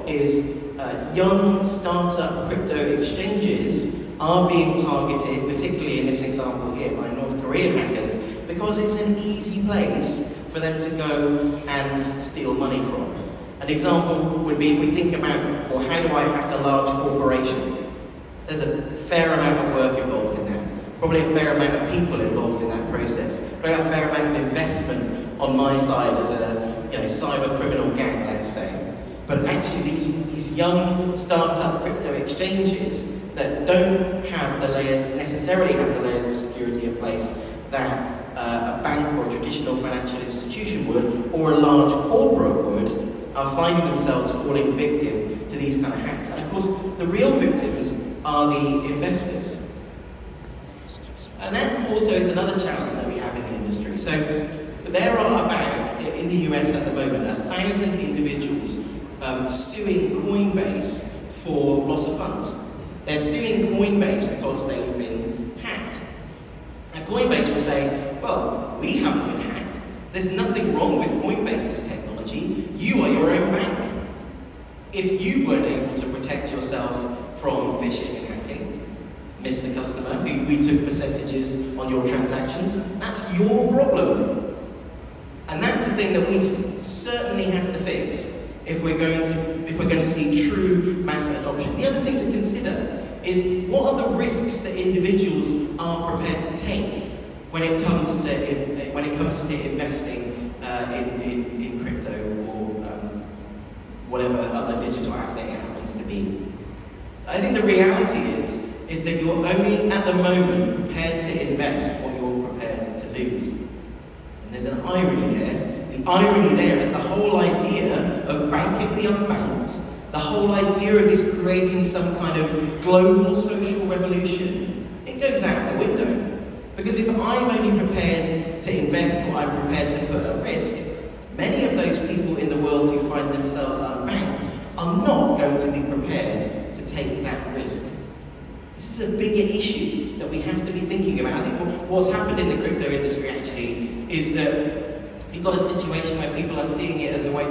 is young startup crypto exchanges are being targeted, particularly in this example here, by North Korean hackers, because it's an easy place for them to go and steal money from. An example would be if we think about, well, how do I hack a large corporation? There's a fair amount of work involved in that. Probably a fair amount of people involved in that process. Probably a fair amount of investment on my side as a cyber criminal gang, let's say. But actually these young startup crypto exchanges that don't have necessarily have the layers of security in place that a bank or a traditional financial institution would, or a large corporate would, are finding themselves falling victim to these kind of hacks. And of course, the real victims are the investors. And that also is another challenge that we have in the industry. So there are about, in the US at the moment, 1,000 individuals suing Coinbase for loss of funds. They're suing Coinbase because they've been hacked. And Coinbase will say, well, we haven't been hacked. There's nothing wrong with Coinbase's technology. You are your own bank. If you weren't able to protect yourself from phishing and hacking, Mr. Customer, who took percentages on your transactions, that's your problem. And that's the thing that we certainly have to fix if we're going to see true mass adoption. The other thing to consider is what are the risks that individuals are prepared to take when it comes to investing in crypto or whatever other digital asset it happens to be. I think the reality is that you're only at the moment prepared to invest what you're prepared to lose. And there's an irony there. The irony there is the whole idea of banking the unbanked, the whole idea of this creating some kind of global social revolution, it goes out the window. Because if I'm only prepared to invest what I'm prepared to put at risk, many of those people in the world who find themselves unbanked are not going to be prepared to take that risk. This is a bigger issue that we have to be thinking about. I think what's happened in the crypto industry actually is that you've got a situation where people are seeing it as a way,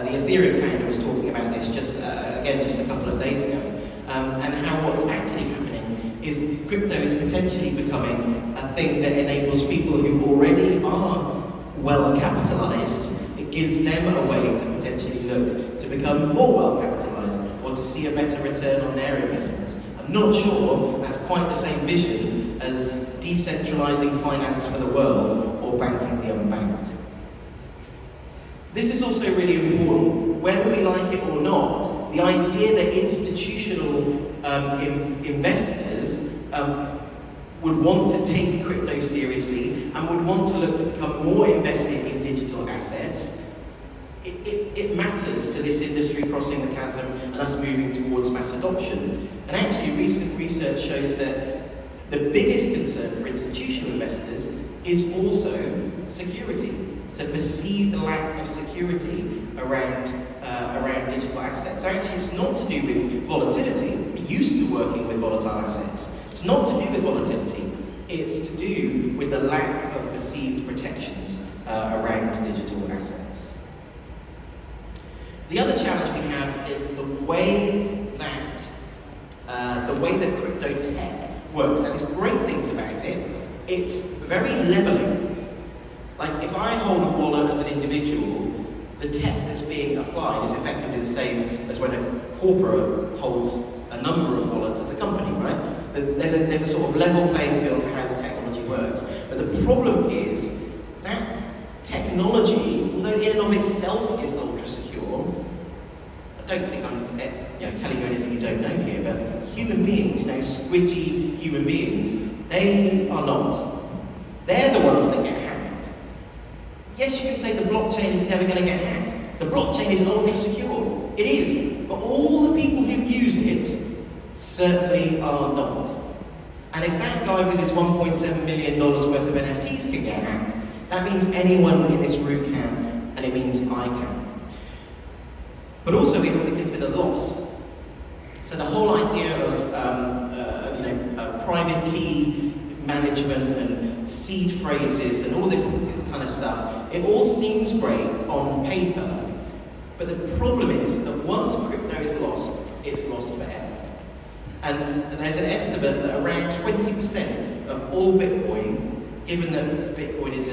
the Ethereum founder was talking about this just a couple of days ago, and how what's actually happening is crypto is potentially becoming a thing that enables people who already are well capitalized. It gives them a way to potentially look to become more well capitalized or to see a better return on their investments. I'm not sure that's quite the same vision as decentralizing finance for the world or banking the unbanked. This is also really important, whether we like it or not. The idea that institutional investors would want to take crypto seriously and would want to look to become more invested in digital assets, it matters to this industry crossing the chasm and us moving towards mass adoption. And actually, recent research shows that the biggest concern for institutional investors is also security. So perceived lack of security around digital assets. So actually it's not to do with volatility. We're used to working with volatile assets. It's not to do with volatility. It's to do with the lack of perceived protections around digital assets. The other challenge we have is the way that crypto tech works. Now, there's great things about it. It's very leveling. Like, if I hold a wallet as an individual, the tech that's being applied is effectively the same as when a corporate holds a number of wallets as a company, right? There's a sort of level playing field for how the technology works. But the problem is that technology, although in and of itself is ultra secure, I don't think I'm telling you anything you don't know here, but human beings, squidgy human beings, they are not. They're the ones that get hacked. Yes, you can say the blockchain is never going to get hacked. The blockchain is ultra secure. It is. But all the people who use it certainly are not. And if that guy with his $1.7 million worth of NFTs can get hacked, that means anyone in this room can, and it means I can. But also we have to consider loss. So the whole idea of private key management and seed phrases and all this kind of stuff, it all seems great on paper. But the And there's an estimate that around 20% of all Bitcoin, given that Bitcoin is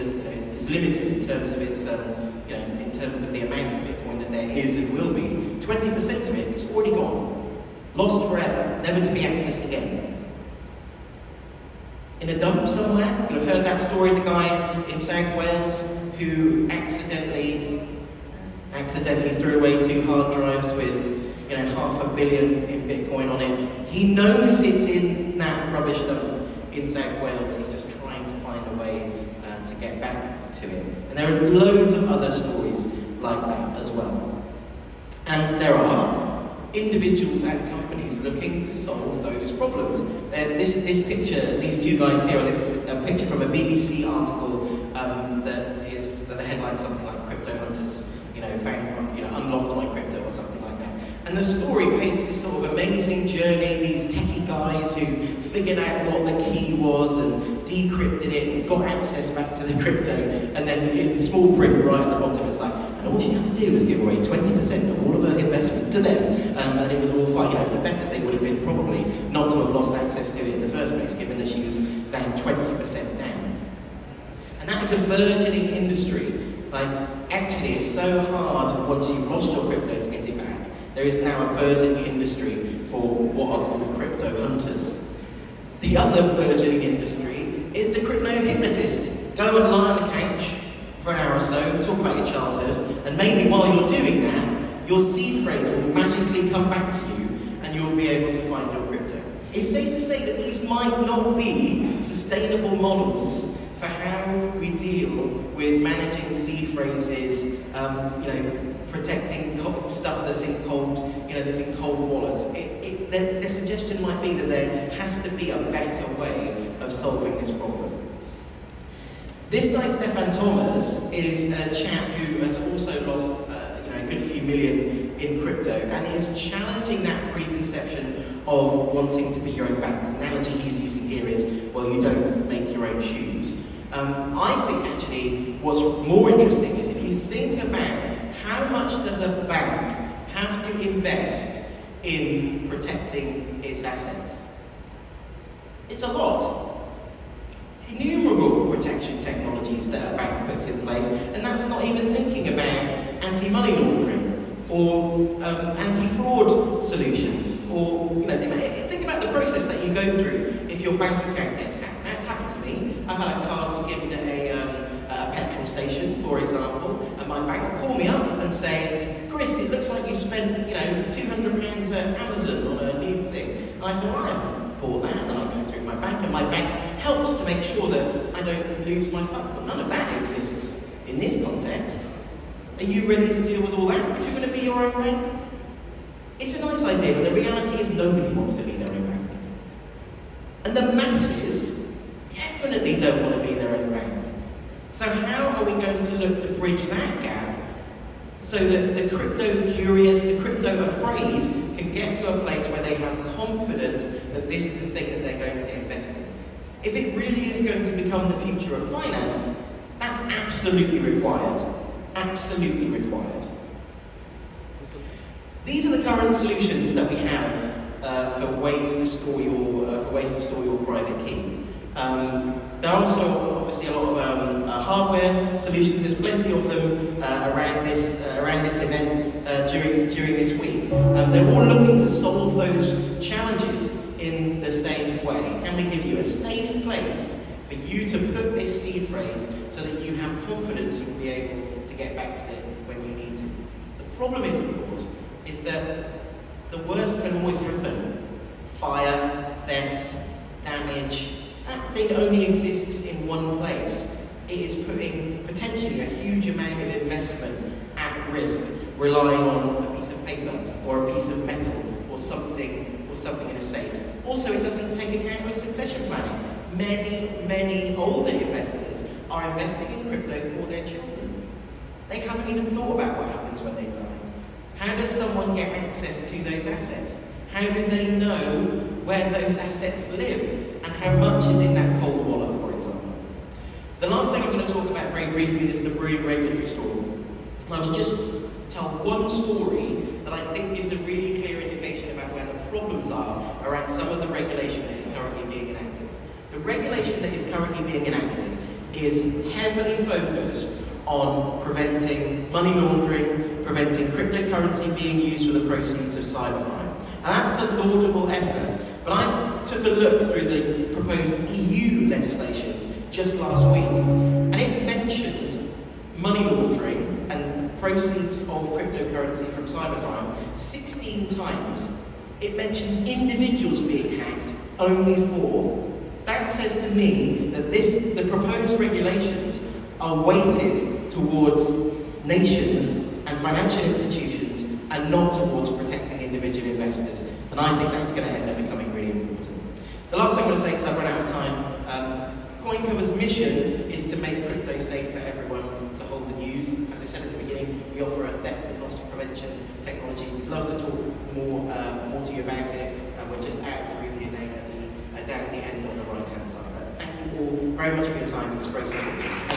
limited in terms of its, in terms of the amount of Bitcoin that there is and will be, 20% of it is already gone, lost forever, never to be accessed again. In a dump somewhere, you'll have heard that story, the guy in South Wales who accidentally threw away 2 hard drives with, $500 million in Bitcoin on it. He knows it's in that rubbish dump in South Wales. He's just trying to find a way to get back to it. And there are loads of other stories like that as well. And there are individuals and companies looking to solve those problems. This picture, these 2 guys here, I think it's a picture from a BBC article that the headline something like "Crypto Hunters, unlocked my crypto" or something like that. And the story paints this sort of amazing journey, these techie guys who figured out what the key was and decrypted it and got access back to the crypto. And then in small print right at the bottom, it's like, and all she had to do was give away 20% of all of her investment to them. And it was all fine. The better thing would have been probably not to have lost access to it in the first place, given that she was down 20% down. And that is a burgeoning industry. Actually, it's so hard once you've lost your crypto to get it back. There is now a burgeoning industry for what are called crypto hunters. The other burgeoning industry is the crypto hypnotist. Go and lie on the couch for an hour or so, talk about your childhood, and maybe while you're doing that, your seed phrase will magically come back to you and you'll be able to find your crypto. It's safe to say that these might not be sustainable models for how we deal with managing seed phrases, protecting stuff that's in cold wallets. The suggestion might be that there has to be a better way of solving this problem. This guy, Stefan Thomas, is a chap who has also lost a good few million in crypto and is challenging that preconception of wanting to be your own bank. The analogy he's using here is, well, you don't make your own shoes. I think actually what's more interesting is if you think about how much does a bank have to invest in protecting its assets? It's a lot. Innumerable protection technologies that a bank puts in place, and that's not even thinking about anti-money laundering or anti-fraud solutions, or think about the process that you go through if your bank account gets hacked. That's happened to me. I've had a card skimmed at a petrol station, for example, and my bank will call me up and say, "Chris, it looks like you spent £200 at Amazon on a new thing." And I say, "Well, I haven't bought that." And then I go through my bank, and my bank helps to make sure that I don't lose my fund. But none of that exists in this context. Are you ready to deal with all that if you're going to be your own bank? It's a nice idea, but the reality is nobody wants to be their own bank. And the masses definitely don't want to be their own bank. So how are we going to look to bridge that gap so that the crypto curious, the crypto afraid can get to a place where they have confidence that this is the thing that they're going to invest in? If it really is going to become the future of finance, that's absolutely required. Absolutely required. These are the current solutions that we have for ways to store your private key. There are also obviously a lot of hardware solutions. There's plenty of them around this event during this week. They're all looking to solve those challenges in the same way. Can we give you a safe place for you to put this seed phrase so that you have confidence you'll be able to get back to it when you need to? The problem is, of course, is that the worst can always happen. Fire, theft, damage. That thing only exists in one place. It is putting potentially a huge amount of investment at risk, relying on a piece of paper or a piece of metal or something in a safe. Also, it doesn't take account of succession planning. Many older investors are investing in crypto for their children. They haven't even thought about what happens when they die. How does someone get access to those assets? How do they know where those assets live and how much is in that cold wallet, for example? The last thing I'm going to talk about very briefly is the brewing regulatory story. And I will just tell one story that I think gives a really clear indication about where the problems are around some of the regulation that is currently being enacted. The regulation that is currently being enacted is heavily focused on preventing money laundering, preventing cryptocurrency being used for the proceeds of cybercrime. And that's a laudable effort. But I took a look through the proposed EU legislation just last week, and it mentions money laundering and proceeds of cryptocurrency from cybercrime 16 times. It mentions individuals being hacked only 4. That says to me that the proposed regulations are weighted towards nations and financial institutions and not towards protecting individual investors. And I think that's going to end up becoming really important. The last thing I'm going to say, because I've run out of time, Coincover's mission is to make crypto safe for everyone to hold and use. As I said at the beginning, we offer a theft and loss prevention technology. We'd love to talk more to you about it. We're just out of the room here down at the end on the right-hand side. But thank you all very much for your time. It was great to talk to you.